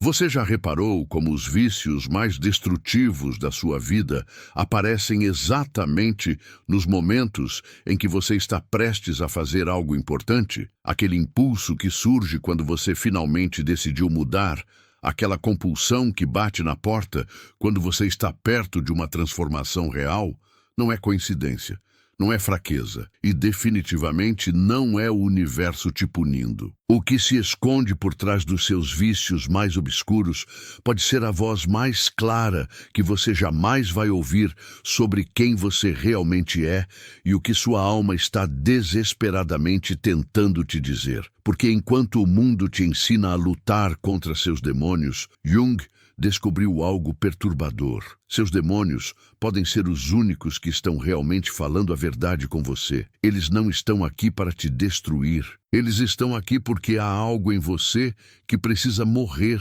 Você já reparou como os vícios mais destrutivos da sua vida aparecem exatamente nos momentos em que você está prestes a fazer algo importante? Aquele impulso que surge quando você finalmente decidiu mudar, aquela compulsão que bate na porta quando você está perto de uma transformação real, não é coincidência. Não é fraqueza e definitivamente não é o universo te punindo. O que se esconde por trás dos seus vícios mais obscuros pode ser a voz mais clara que você jamais vai ouvir sobre quem você realmente é e o que sua alma está desesperadamente tentando te dizer. Porque enquanto o mundo te ensina a lutar contra seus demônios, Jung descobriu algo perturbador. Seus demônios podem ser os únicos que estão realmente falando a verdade com você. Eles não estão aqui para te destruir. Eles estão aqui porque há algo em você que precisa morrer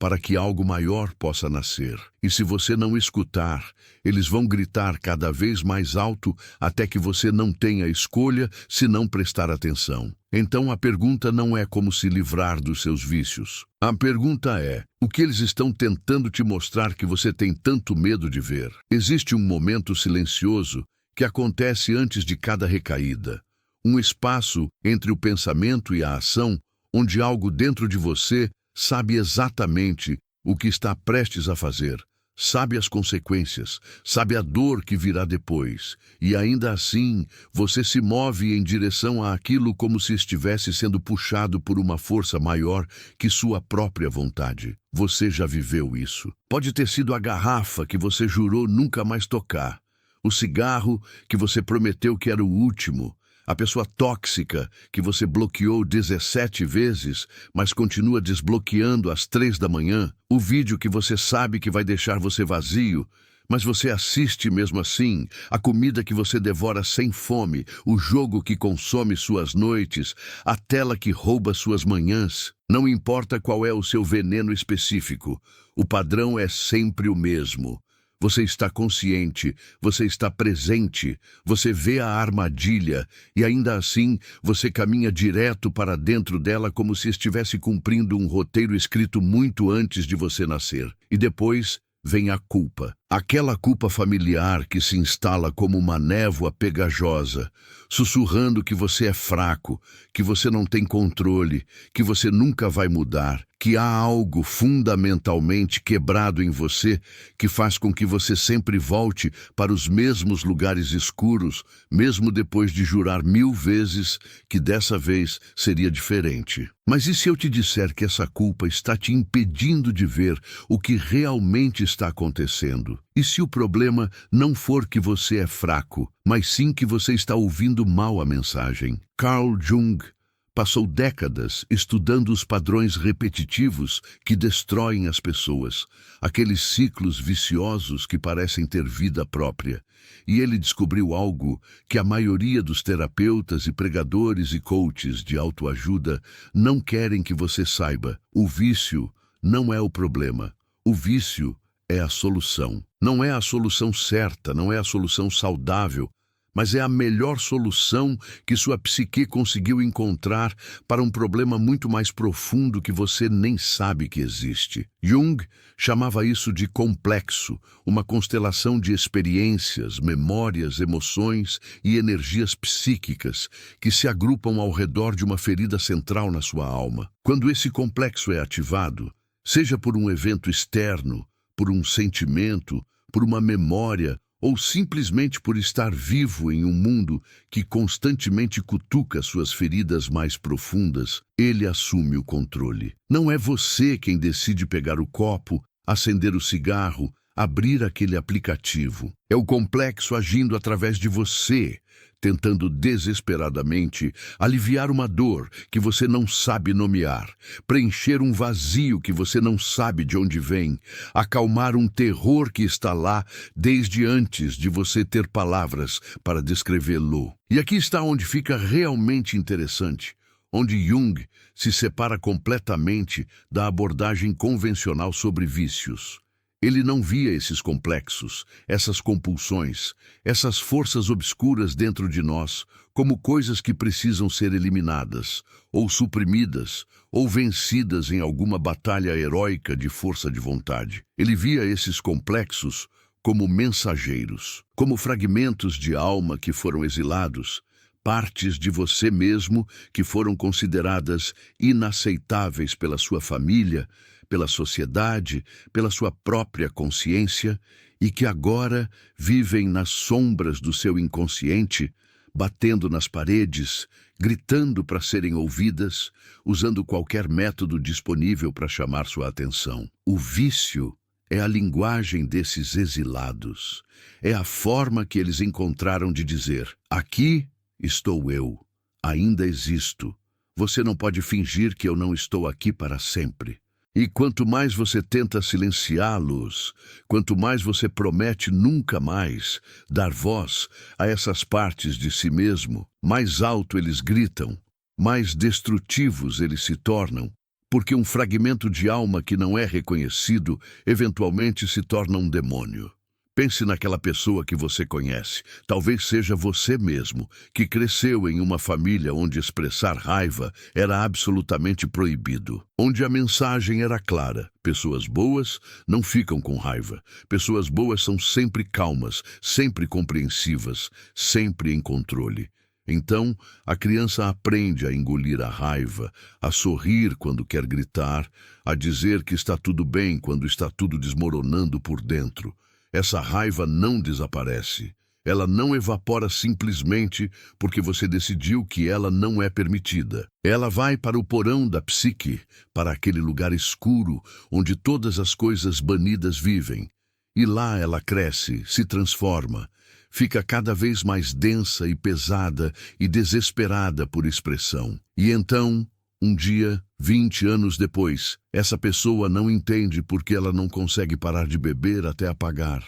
para que algo maior possa nascer. E se você não escutar, eles vão gritar cada vez mais alto até que você não tenha escolha se não prestar atenção. Então a pergunta não é como se livrar dos seus vícios. A pergunta é, o que eles estão tentando te mostrar que você tem tanto medo de ver? Existe um momento silencioso que acontece antes de cada recaída. Um espaço entre o pensamento e a ação, onde algo dentro de você sabe exatamente o que está prestes a fazer, sabe as consequências, sabe a dor que virá depois, e ainda assim você se move em direção àquilo como se estivesse sendo puxado por uma força maior que sua própria vontade. Você já viveu isso. Pode ter sido a garrafa que você jurou nunca mais tocar, o cigarro que você prometeu que era o último, a pessoa tóxica que você bloqueou 17 vezes, mas continua desbloqueando às 3 da manhã, o vídeo que você sabe que vai deixar você vazio, mas você assiste mesmo assim, a comida que você devora sem fome, o jogo que consome suas noites, a tela que rouba suas manhãs. Não importa qual é o seu veneno específico, o padrão é sempre o mesmo. Você está consciente, você está presente, você vê a armadilha e ainda assim você caminha direto para dentro dela como se estivesse cumprindo um roteiro escrito muito antes de você nascer. E depois vem a culpa. Aquela culpa familiar que se instala como uma névoa pegajosa, sussurrando que você é fraco, que você não tem controle, que você nunca vai mudar, que há algo fundamentalmente quebrado em você que faz com que você sempre volte para os mesmos lugares escuros, mesmo depois de jurar 1000 vezes que dessa vez seria diferente. Mas e se eu te disser que essa culpa está te impedindo de ver o que realmente está acontecendo? E se o problema não for que você é fraco, mas sim que você está ouvindo mal a mensagem? Carl Jung passou décadas estudando os padrões repetitivos que destroem as pessoas, aqueles ciclos viciosos que parecem ter vida própria. E ele descobriu algo que a maioria dos terapeutas e pregadores e coaches de autoajuda não querem que você saiba. O vício não é o problema. O vício é a solução. Não é a solução certa, não é a solução saudável, mas é a melhor solução que sua psique conseguiu encontrar para um problema muito mais profundo que você nem sabe que existe. Jung chamava isso de complexo, uma constelação de experiências, memórias, emoções e energias psíquicas que se agrupam ao redor de uma ferida central na sua alma. Quando esse complexo é ativado, seja por um evento externo, por um sentimento, por uma memória, ou simplesmente por estar vivo em um mundo que constantemente cutuca suas feridas mais profundas, ele assume o controle. Não é você quem decide pegar o copo, acender o cigarro, abrir aquele aplicativo. É o complexo agindo através de você, tentando desesperadamente aliviar uma dor que você não sabe nomear, preencher um vazio que você não sabe de onde vem, acalmar um terror que está lá desde antes de você ter palavras para descrevê-lo. E aqui está onde fica realmente interessante, onde Jung se separa completamente da abordagem convencional sobre vícios. Ele não via esses complexos, essas compulsões, essas forças obscuras dentro de nós como coisas que precisam ser eliminadas, ou suprimidas, ou vencidas em alguma batalha heróica de força de vontade. Ele via esses complexos como mensageiros, como fragmentos de alma que foram exilados, partes de você mesmo que foram consideradas inaceitáveis pela sua família, pela sociedade, pela sua própria consciência e que agora vivem nas sombras do seu inconsciente, batendo nas paredes, gritando para serem ouvidas, usando qualquer método disponível para chamar sua atenção. O vício é a linguagem desses exilados. É a forma que eles encontraram de dizer: aqui estou eu, ainda existo. Você não pode fingir que eu não estou aqui para sempre. E quanto mais você tenta silenciá-los, quanto mais você promete nunca mais dar voz a essas partes de si mesmo, mais alto eles gritam, mais destrutivos eles se tornam, porque um fragmento de alma que não é reconhecido eventualmente se torna um demônio. Pense naquela pessoa que você conhece, talvez seja você mesmo, que cresceu em uma família onde expressar raiva era absolutamente proibido, onde a mensagem era clara: pessoas boas não ficam com raiva, pessoas boas são sempre calmas, sempre compreensivas, sempre em controle. Então, a criança aprende a engolir a raiva, a sorrir quando quer gritar, a dizer que está tudo bem quando está tudo desmoronando por dentro. Essa raiva não desaparece. Ela não evapora simplesmente porque você decidiu que ela não é permitida. Ela vai para o porão da psique, para aquele lugar escuro onde todas as coisas banidas vivem. E lá ela cresce, se transforma, fica cada vez mais densa e pesada e desesperada por expressão. E então, um dia, 20 anos depois, essa pessoa não entende porque ela não consegue parar de beber até apagar,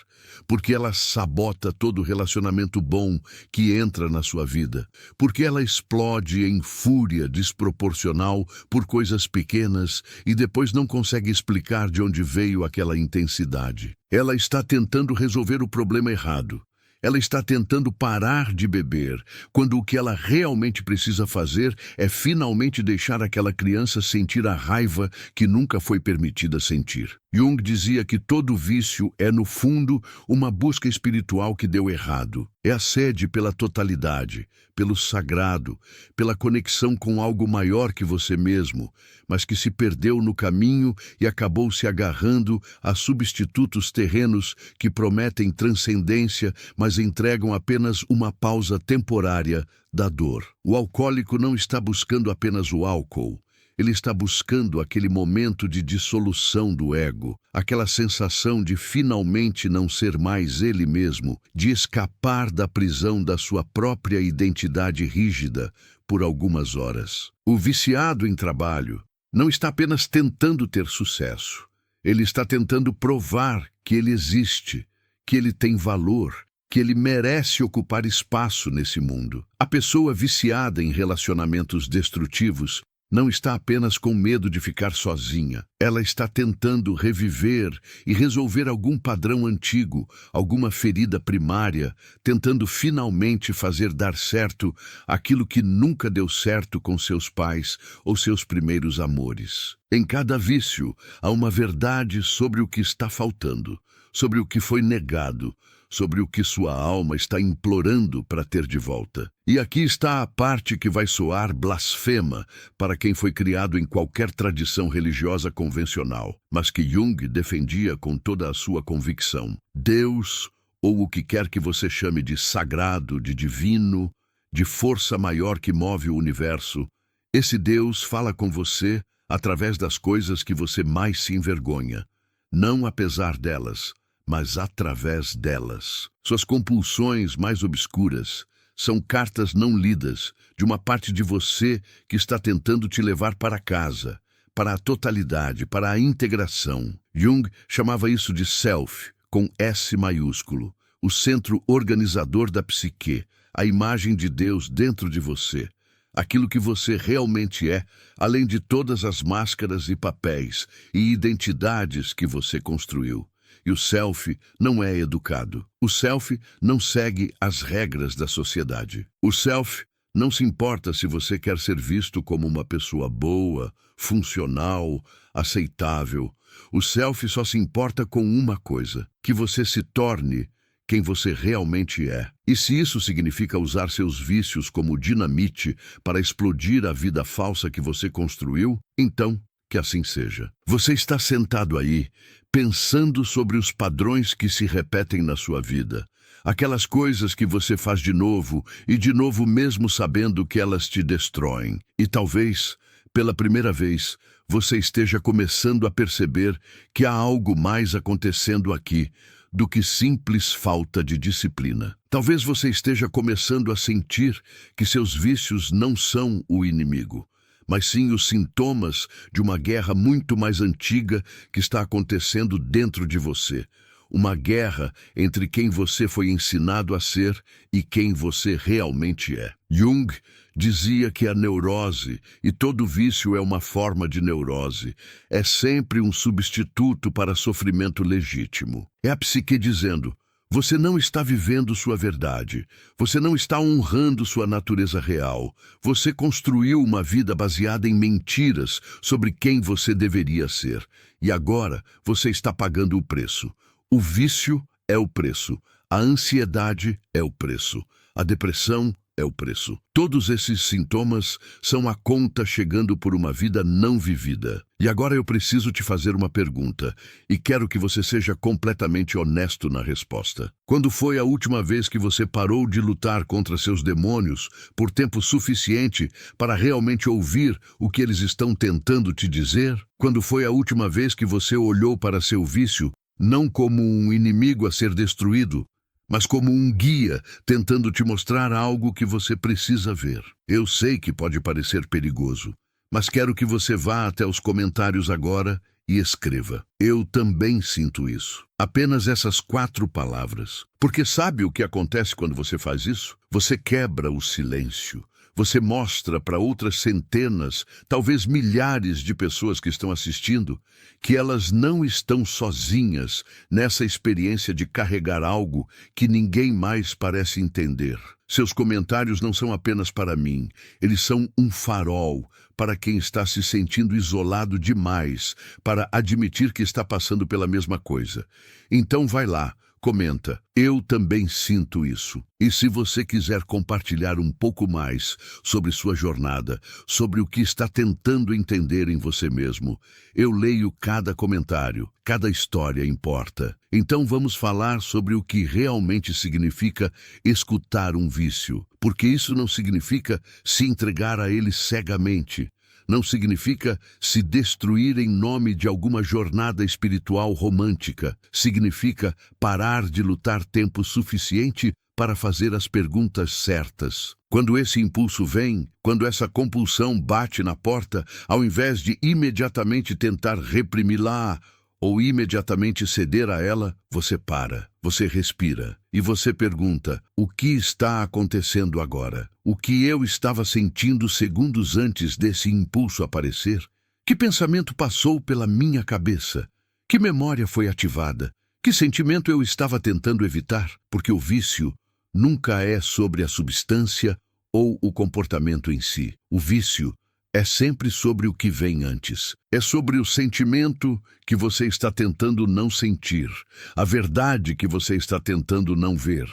porque ela sabota todo relacionamento bom que entra na sua vida, porque ela explode em fúria desproporcional por coisas pequenas e depois não consegue explicar de onde veio aquela intensidade. Ela está tentando resolver o problema errado. Ela está tentando parar de beber, quando o que ela realmente precisa fazer é finalmente deixar aquela criança sentir a raiva que nunca foi permitida sentir. Jung dizia que todo vício é, no fundo, uma busca espiritual que deu errado. É a sede pela totalidade, pelo sagrado, pela conexão com algo maior que você mesmo, mas que se perdeu no caminho e acabou se agarrando a substitutos terrenos que prometem transcendência, mas entregam apenas uma pausa temporária da dor. O alcoólico não está buscando apenas o álcool. Ele está buscando aquele momento de dissolução do ego, aquela sensação de finalmente não ser mais ele mesmo, de escapar da prisão da sua própria identidade rígida por algumas horas. O viciado em trabalho não está apenas tentando ter sucesso. Ele está tentando provar que ele existe, que ele tem valor, que ele merece ocupar espaço nesse mundo. A pessoa viciada em relacionamentos destrutivos não está apenas com medo de ficar sozinha. Ela está tentando reviver e resolver algum padrão antigo, alguma ferida primária, tentando finalmente fazer dar certo aquilo que nunca deu certo com seus pais ou seus primeiros amores. Em cada vício, há uma verdade sobre o que está faltando, sobre o que foi negado, sobre o que sua alma está implorando para ter de volta. E aqui está a parte que vai soar blasfema para quem foi criado em qualquer tradição religiosa convencional, mas que Jung defendia com toda a sua convicção. Deus, ou o que quer que você chame de sagrado, de divino, de força maior que move o universo, esse Deus fala com você através das coisas que você mais se envergonha, não apesar delas, mas através delas. Suas compulsões mais obscuras são cartas não lidas de uma parte de você que está tentando te levar para casa, para a totalidade, para a integração. Jung chamava isso de self, com S maiúsculo, o centro organizador da psique, a imagem de Deus dentro de você, aquilo que você realmente é, além de todas as máscaras e papéis e identidades que você construiu. e o self não é educado. O self não segue as regras da sociedade. O self não se importa se você quer ser visto como uma pessoa boa, funcional, aceitável. O self só se importa com uma coisa: que você se torne quem você realmente é. E se isso significa usar seus vícios como dinamite para explodir a vida falsa que você construiu, então que assim seja. Você está sentado aí, pensando sobre os padrões que se repetem na sua vida. Aquelas coisas que você faz de novo e de novo mesmo sabendo que elas te destroem. E talvez, pela primeira vez, você esteja começando a perceber que há algo mais acontecendo aqui do que simples falta de disciplina. Talvez você esteja começando a sentir que seus vícios não são o inimigo, mas sim os sintomas de uma guerra muito mais antiga que está acontecendo dentro de você. Uma guerra entre quem você foi ensinado a ser e quem você realmente é. Jung dizia que a neurose, e todo vício é uma forma de neurose, é sempre um substituto para sofrimento legítimo. É a psique dizendo: você não está vivendo sua verdade, você não está honrando sua natureza real, você construiu uma vida baseada em mentiras sobre quem você deveria ser, e agora você está pagando o preço. O vício é o preço, a ansiedade é o preço, a depressão é o preço. Todos esses sintomas são a conta chegando por uma vida não vivida. E agora eu preciso te fazer uma pergunta, e quero que você seja completamente honesto na resposta. Quando foi a última vez que você parou de lutar contra seus demônios por tempo suficiente para realmente ouvir o que eles estão tentando te dizer? Quando foi a última vez que você olhou para seu vício não como um inimigo a ser destruído, mas como um guia tentando te mostrar algo que você precisa ver? Eu sei que pode parecer perigoso, mas quero que você vá até os comentários agora e escreva: eu também sinto isso. Apenas essas 4 palavras. Porque sabe o que acontece quando você faz isso? Você quebra o silêncio. Você mostra para outras centenas, talvez milhares de pessoas que estão assistindo, que elas não estão sozinhas nessa experiência de carregar algo que ninguém mais parece entender. Seus comentários não são apenas para mim, eles são um farol para quem está se sentindo isolado demais para admitir que está passando pela mesma coisa. Então vai lá. Comenta: eu também sinto isso. E se você quiser compartilhar um pouco mais sobre sua jornada, sobre o que está tentando entender em você mesmo, eu leio cada comentário, cada história importa. Então vamos falar sobre o que realmente significa escutar um vício, porque isso não significa se entregar a ele cegamente. Não significa se destruir em nome de alguma jornada espiritual romântica. Significa parar de lutar tempo suficiente para fazer as perguntas certas. Quando esse impulso vem, quando essa compulsão bate na porta, ao invés de imediatamente tentar reprimi-la ou imediatamente ceder a ela, você para, você respira e você pergunta: o que está acontecendo agora? O que eu estava sentindo segundos antes desse impulso aparecer? Que pensamento passou pela minha cabeça? Que memória foi ativada? Que sentimento eu estava tentando evitar? Porque o vício nunca é sobre a substância ou o comportamento em si. O vício é sempre sobre o que vem antes. É sobre o sentimento que você está tentando não sentir, a verdade que você está tentando não ver,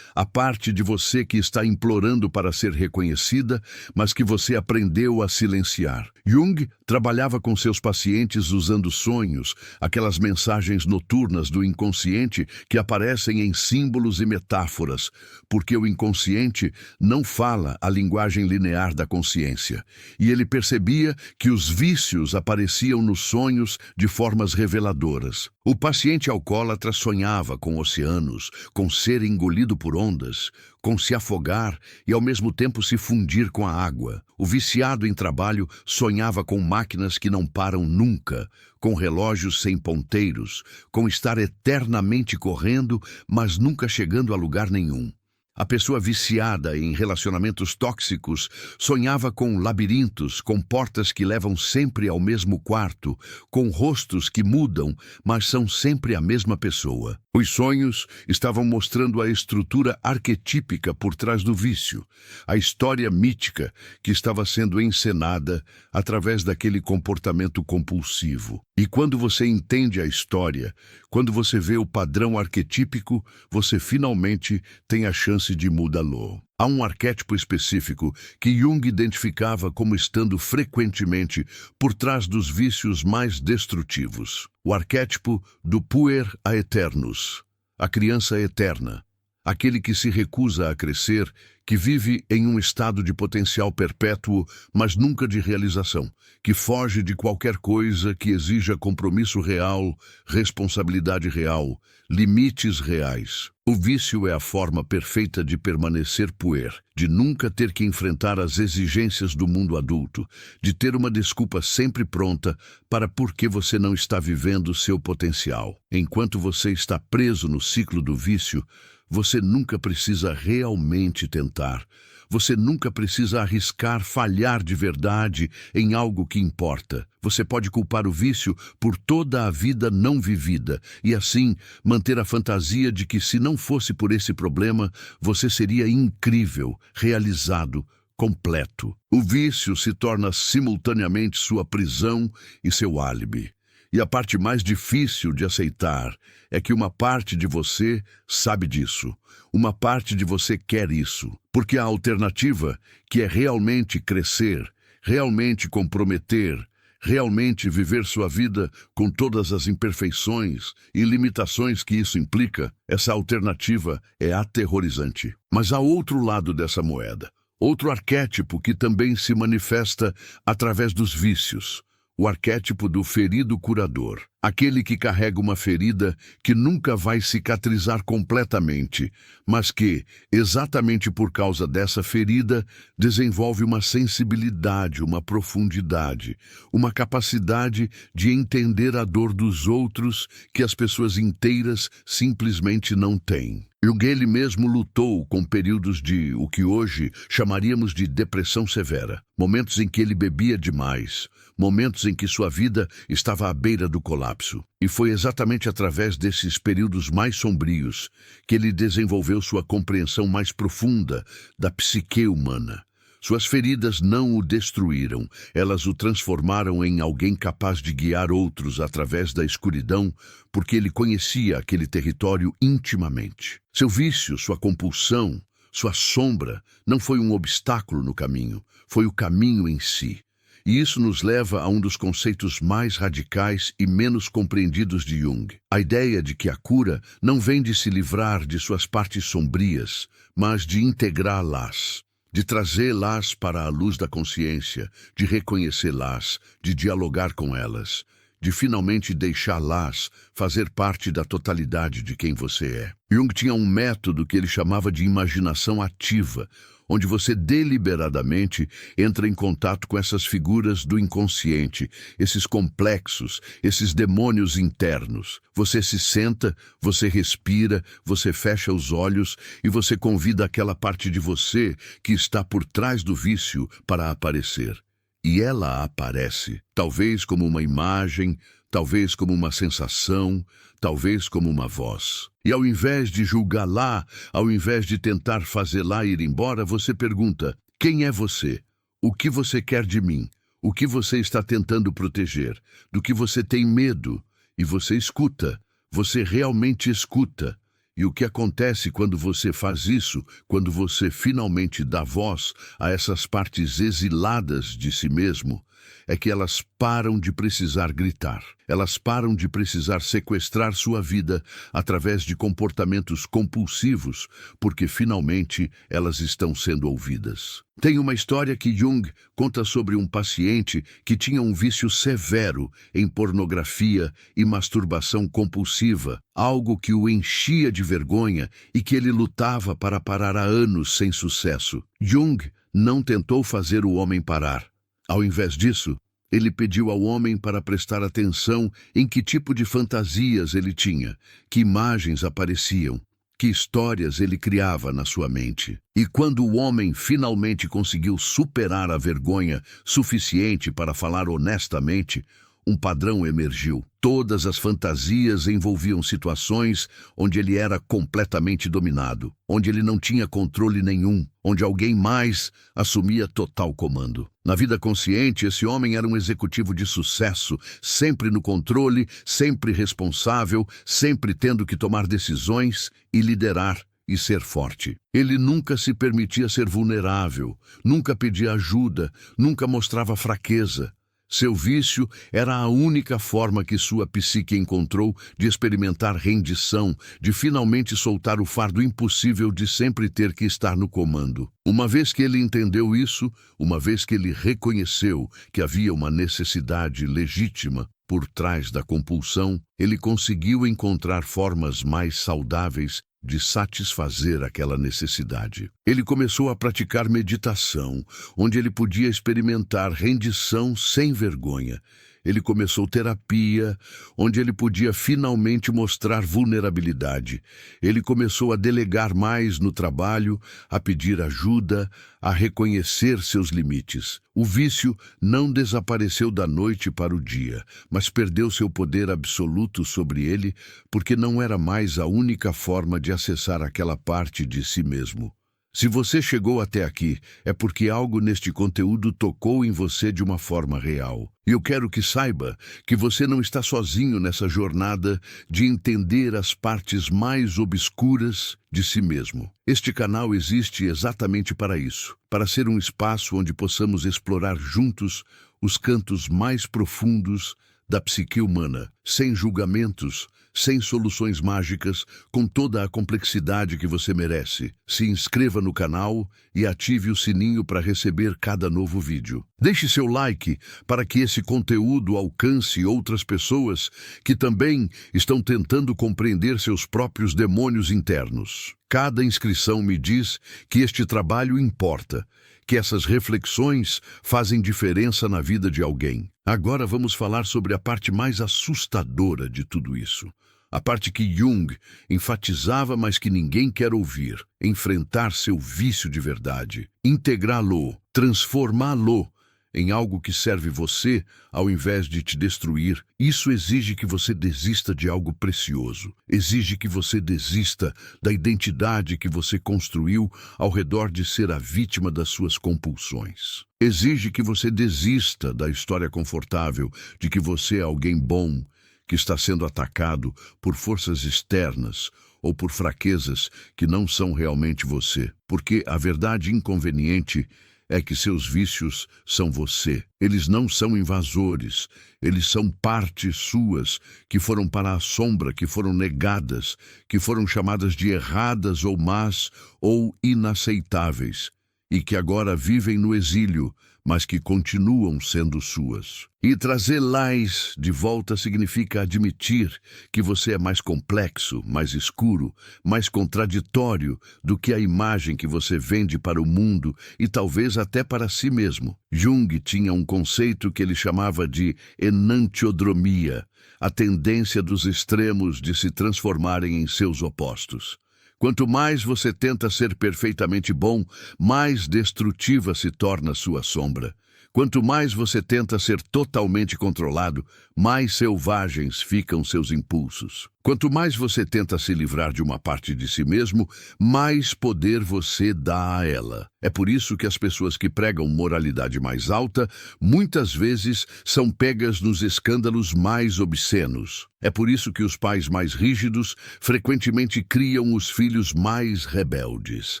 a parte de você que está implorando para ser reconhecida, mas que você aprendeu a silenciar. Jung trabalhava com seus pacientes usando sonhos, aquelas mensagens noturnas do inconsciente que aparecem em símbolos e metáforas, porque o inconsciente não fala a linguagem linear da consciência, e ele percebia que os vícios apareciam nos sonhos de formas reveladoras. O paciente alcoólatra sonhava com oceanos, com ser engolido por ondas, com se afogar e ao mesmo tempo se fundir com a água. O viciado em trabalho sonhava com máquinas que não param nunca, com relógios sem ponteiros, com estar eternamente correndo, mas nunca chegando a lugar nenhum. A pessoa viciada em relacionamentos tóxicos sonhava com labirintos, com portas que levam sempre ao mesmo quarto, com rostos que mudam, mas são sempre a mesma pessoa. Os sonhos estavam mostrando a estrutura arquetípica por trás do vício, a história mítica que estava sendo encenada através daquele comportamento compulsivo. E quando você entende a história, quando você vê o padrão arquetípico, você finalmente tem a chance de mudá-lo. Há um arquétipo específico que Jung identificava como estando frequentemente por trás dos vícios mais destrutivos. O arquétipo do puer aeternus, a criança eterna, aquele que se recusa a crescer, que vive em um estado de potencial perpétuo, mas nunca de realização, que foge de qualquer coisa que exija compromisso real, responsabilidade real, limites reais. O vício é a forma perfeita de permanecer puer, de nunca ter que enfrentar as exigências do mundo adulto, de ter uma desculpa sempre pronta para por que você não está vivendo seu potencial. Enquanto você está preso no ciclo do vício, você nunca precisa realmente tentar. Você nunca precisa arriscar falhar de verdade em algo que importa. Você pode culpar o vício por toda a vida não vivida e, assim, manter a fantasia de que, se não fosse por esse problema, você seria incrível, realizado, completo. O vício se torna simultaneamente sua prisão e seu álibi. E a parte mais difícil de aceitar é que uma parte de você sabe disso. Uma parte de você quer isso. Porque a alternativa, que é realmente crescer, realmente comprometer, realmente viver sua vida com todas as imperfeições e limitações que isso implica, essa alternativa é aterrorizante. Mas há outro lado dessa moeda. Outro arquétipo que também se manifesta através dos vícios. O arquétipo do ferido curador, aquele que carrega uma ferida que nunca vai cicatrizar completamente, mas que, exatamente por causa dessa ferida, desenvolve uma sensibilidade, uma profundidade, uma capacidade de entender a dor dos outros que as pessoas inteiras simplesmente não têm. Jung ele mesmo lutou com períodos de o que hoje chamaríamos de depressão severa, momentos em que ele bebia demais, momentos em que sua vida estava à beira do colapso. E foi exatamente através desses períodos mais sombrios que ele desenvolveu sua compreensão mais profunda da psique humana. Suas feridas não o destruíram, elas o transformaram em alguém capaz de guiar outros através da escuridão, porque ele conhecia aquele território intimamente. Seu vício, sua compulsão, sua sombra, não foi um obstáculo no caminho, foi o caminho em si. E isso nos leva a um dos conceitos mais radicais e menos compreendidos de Jung. A ideia de que a cura não vem de se livrar de suas partes sombrias, mas de integrá-las. De trazê-las para a luz da consciência, de reconhecê-las, de dialogar com elas, de finalmente deixá-las fazer parte da totalidade de quem você é. Jung tinha um método que ele chamava de imaginação ativa, onde você deliberadamente entra em contato com essas figuras do inconsciente, esses complexos, esses demônios internos. Você se senta, você respira, você fecha os olhos e você convida aquela parte de você que está por trás do vício para aparecer. E ela aparece, talvez como uma imagem, talvez como uma sensação, talvez como uma voz. E ao invés de julgá-la, ao invés de tentar fazê-la ir embora, você pergunta: quem é você? O que você quer de mim? O que você está tentando proteger? Do que você tem medo? E você escuta, você realmente escuta. E o que acontece quando você faz isso, quando você finalmente dá voz a essas partes exiladas de si mesmo, é que elas param de precisar gritar. Elas param de precisar sequestrar sua vida através de comportamentos compulsivos, porque finalmente elas estão sendo ouvidas. Tem uma história que Jung conta sobre um paciente que tinha um vício severo em pornografia e masturbação compulsiva, algo que o enchia de vergonha e que ele lutava para parar há anos sem sucesso. Jung não tentou fazer o homem parar. Ao invés disso, ele pediu ao homem para prestar atenção em que tipo de fantasias ele tinha, que imagens apareciam, que histórias ele criava na sua mente. E quando o homem finalmente conseguiu superar a vergonha suficiente para falar honestamente, um padrão emergiu. Todas as fantasias envolviam situações onde ele era completamente dominado, onde ele não tinha controle nenhum, onde alguém mais assumia total comando. Na vida consciente, esse homem era um executivo de sucesso, sempre no controle, sempre responsável, sempre tendo que tomar decisões e liderar e ser forte. Ele nunca se permitia ser vulnerável, nunca pedia ajuda, nunca mostrava fraqueza. Seu vício era a única forma que sua psique encontrou de experimentar rendição, de finalmente soltar o fardo impossível de sempre ter que estar no comando. Uma vez que ele entendeu isso, uma vez que ele reconheceu que havia uma necessidade legítima por trás da compulsão, ele conseguiu encontrar formas mais saudáveis de satisfazer aquela necessidade. Ele começou a praticar meditação, onde ele podia experimentar rendição sem vergonha. Ele começou terapia, onde ele podia finalmente mostrar vulnerabilidade. Ele começou a delegar mais no trabalho, a pedir ajuda, a reconhecer seus limites. O vício não desapareceu da noite para o dia, mas perdeu seu poder absoluto sobre ele, porque não era mais a única forma de acessar aquela parte de si mesmo. Se você chegou até aqui, é porque algo neste conteúdo tocou em você de uma forma real. E eu quero que saiba que você não está sozinho nessa jornada de entender as partes mais obscuras de si mesmo. Este canal existe exatamente para isso, para ser um espaço onde possamos explorar juntos os cantos mais profundos da psique humana, sem julgamentos, sem soluções mágicas, com toda a complexidade que você merece. Se inscreva no canal e ative o sininho para receber cada novo vídeo. Deixe seu like para que esse conteúdo alcance outras pessoas que também estão tentando compreender seus próprios demônios internos. Cada inscrição me diz que este trabalho importa, que essas reflexões fazem diferença na vida de alguém. Agora vamos falar sobre a parte mais assustadora de tudo isso. A parte que Jung enfatizava, mas que ninguém quer ouvir. Enfrentar seu vício de verdade. Integrá-lo, transformá-lo em algo que serve você, ao invés de te destruir. Isso exige que você desista de algo precioso. Exige que você desista da identidade que você construiu ao redor de ser a vítima das suas compulsões. Exige que você desista da história confortável de que você é alguém bom, que está sendo atacado por forças externas ou por fraquezas que não são realmente você. Porque a verdade inconveniente é que seus vícios são você. Eles não são invasores, eles são partes suas que foram para a sombra, que foram negadas, que foram chamadas de erradas ou más ou inaceitáveis, e que agora vivem no exílio, mas que continuam sendo suas. E trazê-las de volta significa admitir que você é mais complexo, mais escuro, mais contraditório do que a imagem que você vende para o mundo e talvez até para si mesmo. Jung tinha um conceito que ele chamava de enantiodromia, a tendência dos extremos de se transformarem em seus opostos. Quanto mais você tenta ser perfeitamente bom, mais destrutiva se torna sua sombra. Quanto mais você tenta ser totalmente controlado, mais selvagens ficam seus impulsos. Quanto mais você tenta se livrar de uma parte de si mesmo, mais poder você dá a ela. É por isso que as pessoas que pregam moralidade mais alta, muitas vezes são pegas nos escândalos mais obscenos. É por isso que os pais mais rígidos frequentemente criam os filhos mais rebeldes.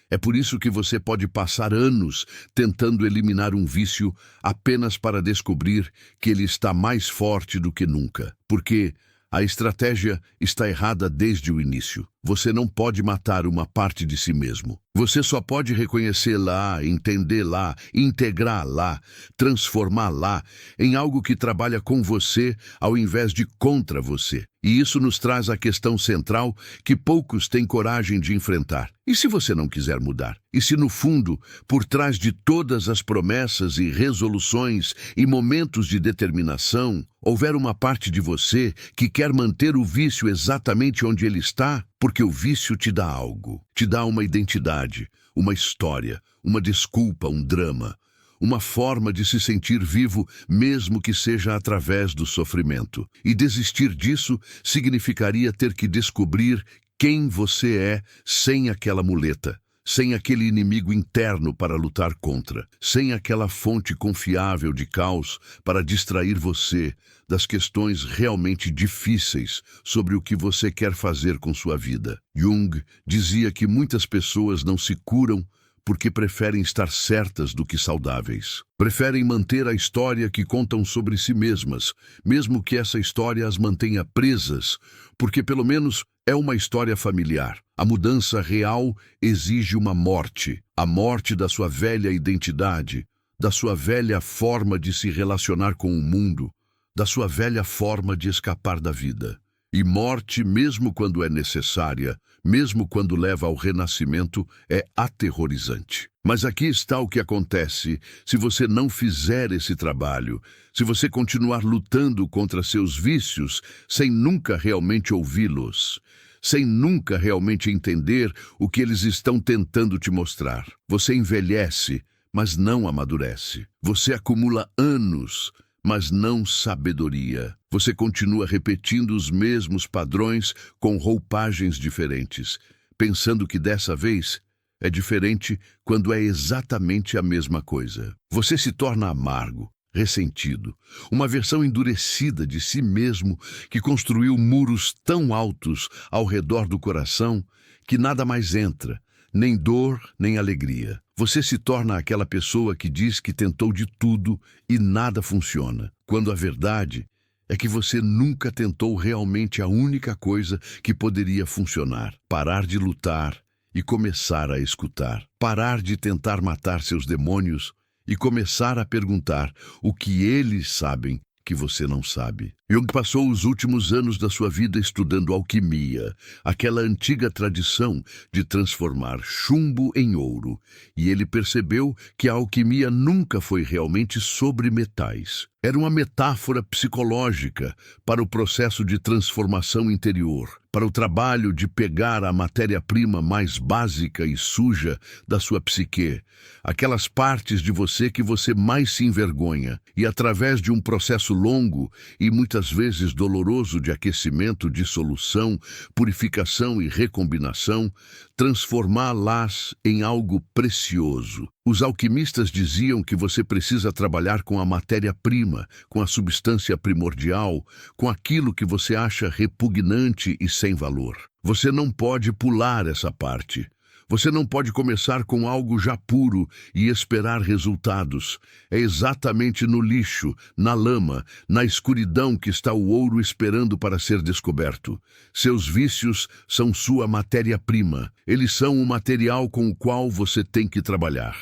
É por isso que você pode passar anos tentando eliminar um vício apenas para descobrir que ele está mais forte do que nunca. Porque a estratégia está errada desde o início. Você não pode matar uma parte de si mesmo. Você só pode reconhecê-la, entendê-la, integrá-la, transformá-la em algo que trabalha com você ao invés de contra você. E isso nos traz a questão central que poucos têm coragem de enfrentar. E se você não quiser mudar? E se no fundo, por trás de todas as promessas e resoluções e momentos de determinação, houver uma parte de você que quer manter o vício exatamente onde ele está? Porque o vício te dá algo, te dá uma identidade, uma história, uma desculpa, um drama, uma forma de se sentir vivo, mesmo que seja através do sofrimento. E desistir disso significaria ter que descobrir quem você é sem aquela muleta, sem aquele inimigo interno para lutar contra, sem aquela fonte confiável de caos para distrair você das questões realmente difíceis sobre o que você quer fazer com sua vida. Jung dizia que muitas pessoas não se curam porque preferem estar certas do que saudáveis. Preferem manter a história que contam sobre si mesmas, mesmo que essa história as mantenha presas, porque pelo menos é uma história familiar. A mudança real exige uma morte, a morte da sua velha identidade, da sua velha forma de se relacionar com o mundo, da sua velha forma de escapar da vida. E morte, mesmo quando é necessária, mesmo quando leva ao renascimento, é aterrorizante. Mas aqui está o que acontece se você não fizer esse trabalho, se você continuar lutando contra seus vícios sem nunca realmente ouvi-los, sem nunca realmente entender o que eles estão tentando te mostrar. Você envelhece, mas não amadurece. Você acumula anos, mas não sabedoria. Você continua repetindo os mesmos padrões com roupagens diferentes, pensando que dessa vez é diferente quando é exatamente a mesma coisa. Você se torna amargo, ressentido, uma versão endurecida de si mesmo que construiu muros tão altos ao redor do coração que nada mais entra, nem dor, nem alegria. Você se torna aquela pessoa que diz que tentou de tudo e nada funciona, quando a verdade é que você nunca tentou realmente a única coisa que poderia funcionar: parar de lutar e começar a escutar. Parar de tentar matar seus demônios e começar a perguntar o que eles sabem que você não sabe. Jung passou os últimos anos da sua vida estudando alquimia, aquela antiga tradição de transformar chumbo em ouro, e ele percebeu que a alquimia nunca foi realmente sobre metais. Era uma metáfora psicológica para o processo de transformação interior, para o trabalho de pegar a matéria-prima mais básica e suja da sua psique, aquelas partes de você que você mais se envergonha, e através de um processo longo e muitas vezes doloroso de aquecimento, dissolução, purificação e recombinação, transformá-las em algo precioso. Os alquimistas diziam que você precisa trabalhar com a matéria-prima, com a substância primordial, com aquilo que você acha repugnante e sem valor. Você não pode pular essa parte. Você não pode começar com algo já puro e esperar resultados. É exatamente no lixo, na lama, na escuridão que está o ouro esperando para ser descoberto. Seus vícios são sua matéria-prima. Eles são o material com o qual você tem que trabalhar.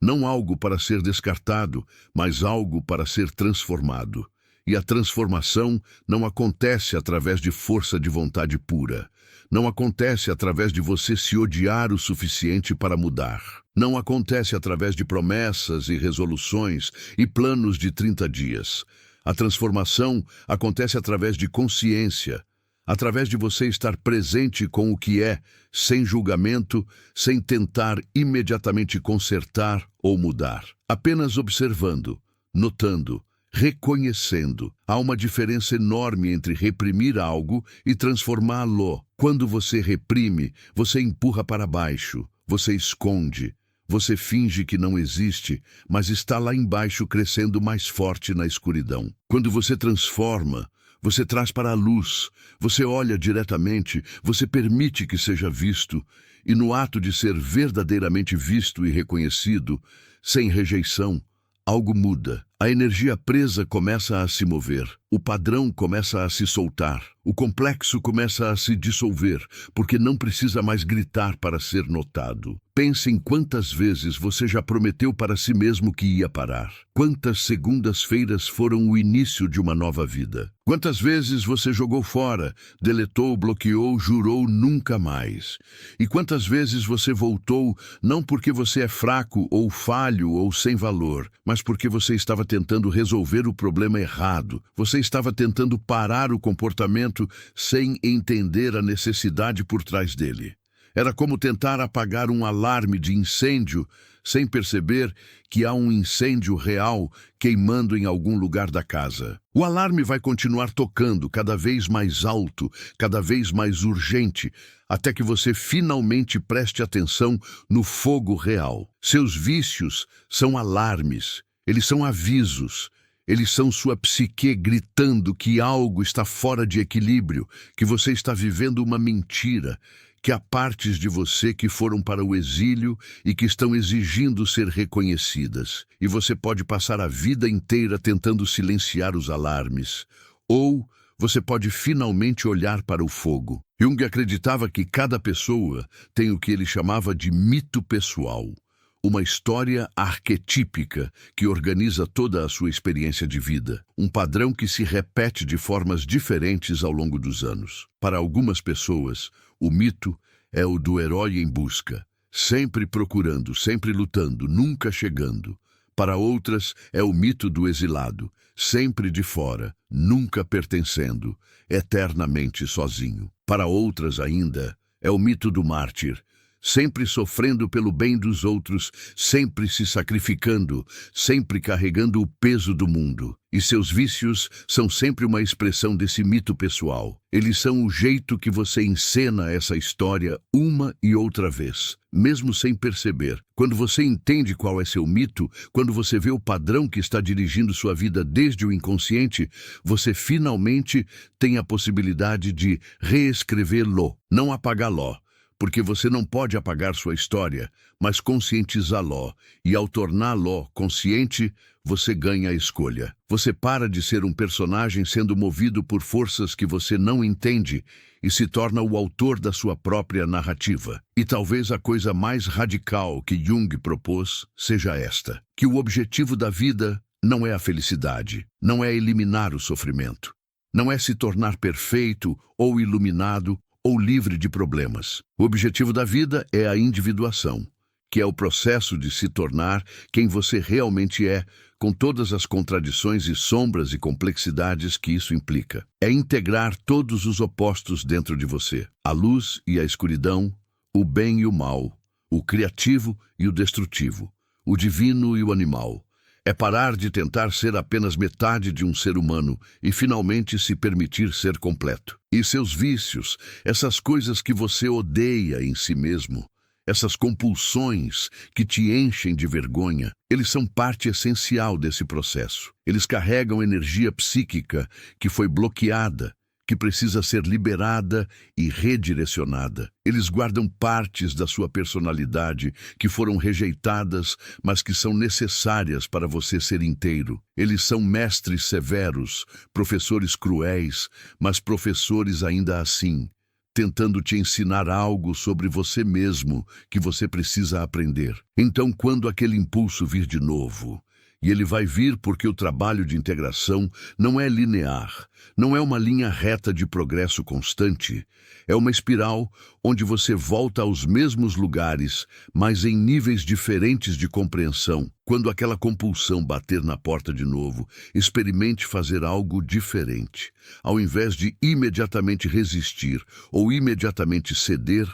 Não algo para ser descartado, mas algo para ser transformado. E a transformação não acontece através de força de vontade pura. Não acontece através de você se odiar o suficiente para mudar. Não acontece através de promessas e resoluções e planos de 30 dias. A transformação acontece através de consciência, através de você estar presente com o que é, sem julgamento, sem tentar imediatamente consertar ou mudar. Apenas observando, notando, reconhecendo. Há uma diferença enorme entre reprimir algo e transformá-lo. Quando você reprime, você empurra para baixo, você esconde, você finge que não existe, mas está lá embaixo crescendo mais forte na escuridão. Quando você transforma, você traz para a luz, você olha diretamente, você permite que seja visto, e no ato de ser verdadeiramente visto e reconhecido, sem rejeição, algo muda. A energia presa começa a se mover, o padrão começa a se soltar, o complexo começa a se dissolver, porque não precisa mais gritar para ser notado. Pense em quantas vezes você já prometeu para si mesmo que ia parar. Quantas segundas-feiras foram o início de uma nova vida. Quantas vezes você jogou fora, deletou, bloqueou, jurou nunca mais. E quantas vezes você voltou, não porque você é fraco ou falho ou sem valor, mas porque você estava tentando resolver o problema errado. Você estava tentando parar o comportamento sem entender a necessidade por trás dele. Era como tentar apagar um alarme de incêndio sem perceber que há um incêndio real queimando em algum lugar da casa. O alarme vai continuar tocando cada vez mais alto, cada vez mais urgente, até que você finalmente preste atenção no fogo real. Seus vícios são alarmes, eles são avisos. Eles são sua psique gritando que algo está fora de equilíbrio, que você está vivendo uma mentira, que há partes de você que foram para o exílio e que estão exigindo ser reconhecidas. E você pode passar a vida inteira tentando silenciar os alarmes. Ou você pode finalmente olhar para o fogo. Jung acreditava que cada pessoa tem o que ele chamava de mito pessoal. Uma história arquetípica que organiza toda a sua experiência de vida. Um padrão que se repete de formas diferentes ao longo dos anos. Para algumas pessoas, o mito é o do herói em busca, sempre procurando, sempre lutando, nunca chegando. Para outras, é o mito do exilado, sempre de fora, nunca pertencendo, eternamente sozinho. Para outras ainda, é o mito do mártir, sempre sofrendo pelo bem dos outros, sempre se sacrificando, sempre carregando o peso do mundo. E seus vícios são sempre uma expressão desse mito pessoal. Eles são o jeito que você encena essa história uma e outra vez, mesmo sem perceber. Quando você entende qual é seu mito, quando você vê o padrão que está dirigindo sua vida desde o inconsciente, você finalmente tem a possibilidade de reescrevê-lo, não apagá-lo. Porque você não pode apagar sua história, mas conscientizá-lo, e ao torná-lo consciente, você ganha a escolha. Você para de ser um personagem sendo movido por forças que você não entende e se torna o autor da sua própria narrativa. E talvez a coisa mais radical que Jung propôs seja esta: que o objetivo da vida não é a felicidade, não é eliminar o sofrimento, não é se tornar perfeito ou iluminado ou livre de problemas. O objetivo da vida é a individuação, que é o processo de se tornar quem você realmente é, com todas as contradições e sombras e complexidades que isso implica. É integrar todos os opostos dentro de você, a luz e a escuridão, o bem e o mal, o criativo e o destrutivo, o divino e o animal. É parar de tentar ser apenas metade de um ser humano e finalmente se permitir ser completo. E seus vícios, essas coisas que você odeia em si mesmo, essas compulsões que te enchem de vergonha, eles são parte essencial desse processo. Eles carregam energia psíquica que foi bloqueada, que precisa ser liberada e redirecionada. Eles guardam partes da sua personalidade que foram rejeitadas, mas que são necessárias para você ser inteiro. Eles são mestres severos, professores cruéis, mas professores ainda assim, tentando te ensinar algo sobre você mesmo que você precisa aprender. Então, quando aquele impulso vir de novo, e ele vai vir porque o trabalho de integração não é linear, não é uma linha reta de progresso constante, é uma espiral onde você volta aos mesmos lugares, mas em níveis diferentes de compreensão. Quando aquela compulsão bater na porta de novo, experimente fazer algo diferente. Ao invés de imediatamente resistir ou imediatamente ceder,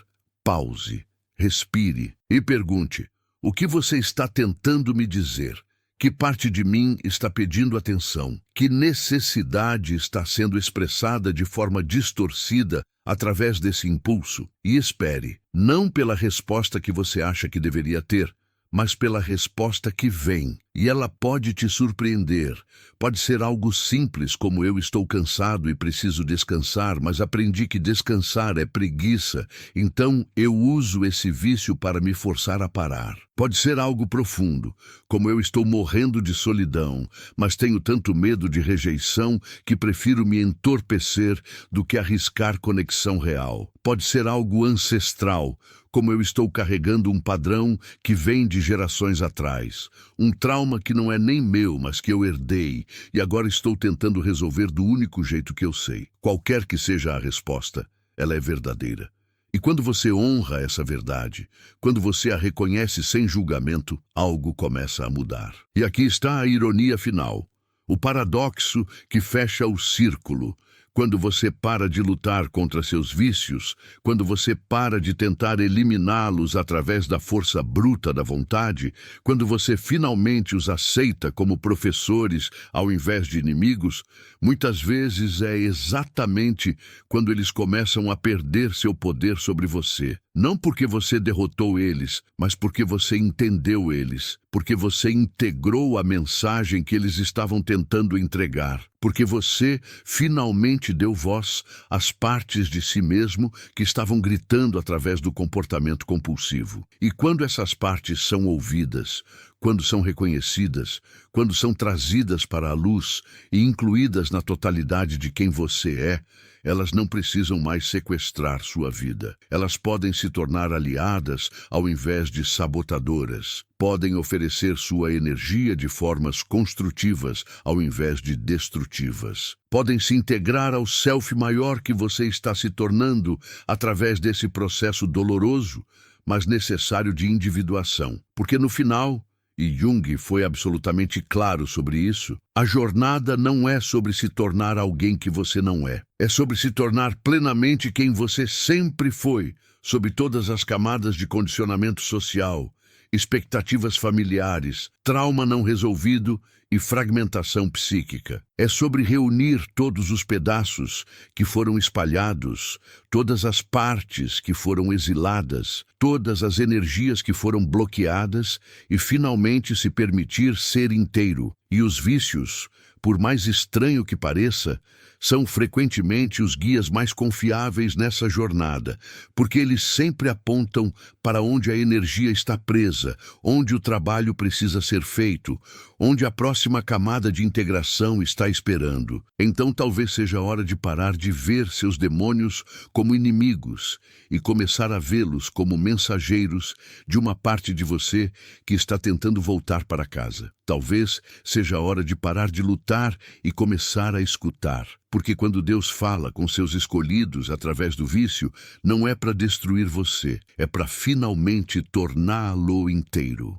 pause, respire e pergunte: o que você está tentando me dizer? Que parte de mim está pedindo atenção? Que necessidade está sendo expressada de forma distorcida através desse impulso? E espere, não pela resposta que você acha que deveria ter, mas pela resposta que vem. E ela pode te surpreender. Pode ser algo simples, como eu estou cansado e preciso descansar, mas aprendi que descansar é preguiça, então eu uso esse vício para me forçar a parar. Pode ser algo profundo, como eu estou morrendo de solidão, mas tenho tanto medo de rejeição que prefiro me entorpecer do que arriscar conexão real. Pode ser algo ancestral, como eu estou carregando um padrão que vem de gerações atrás. Um trauma que não é nem meu, mas que eu herdei, e agora estou tentando resolver do único jeito que eu sei. Qualquer que seja a resposta, ela é verdadeira. E quando você honra essa verdade, quando você a reconhece sem julgamento, algo começa a mudar. E aqui está a ironia final, o paradoxo que fecha o círculo. Quando você para de lutar contra seus vícios, quando você para de tentar eliminá-los através da força bruta da vontade, quando você finalmente os aceita como professores ao invés de inimigos, muitas vezes é exatamente quando eles começam a perder seu poder sobre você. Não porque você derrotou eles, mas porque você entendeu eles, porque você integrou a mensagem que eles estavam tentando entregar, porque você finalmente deu voz às partes de si mesmo que estavam gritando através do comportamento compulsivo. E quando essas partes são ouvidas, quando são reconhecidas, quando são trazidas para a luz e incluídas na totalidade de quem você é, elas não precisam mais sequestrar sua vida. Elas podem se tornar aliadas ao invés de sabotadoras. Podem oferecer sua energia de formas construtivas ao invés de destrutivas. Podem se integrar ao self maior que você está se tornando através desse processo doloroso, mas necessário de individuação. Porque no final, e Jung foi absolutamente claro sobre isso, a jornada não é sobre se tornar alguém que você não é. É sobre se tornar plenamente quem você sempre foi, sob todas as camadas de condicionamento social, expectativas familiares, trauma não resolvido e fragmentação psíquica. É sobre reunir todos os pedaços que foram espalhados, todas as partes que foram exiladas, todas as energias que foram bloqueadas e finalmente se permitir ser inteiro. E os vícios, por mais estranho que pareça, são frequentemente os guias mais confiáveis nessa jornada, porque eles sempre apontam para onde a energia está presa, onde o trabalho precisa ser feito, onde a próxima camada de integração está esperando. Então talvez seja a hora de parar de ver seus demônios como inimigos e começar a vê-los como mensageiros de uma parte de você que está tentando voltar para casa. Talvez seja a hora de parar de lutar e começar a escutar. Porque quando Deus fala com seus escolhidos através do vício, não é para destruir você, é para finalmente torná-lo inteiro.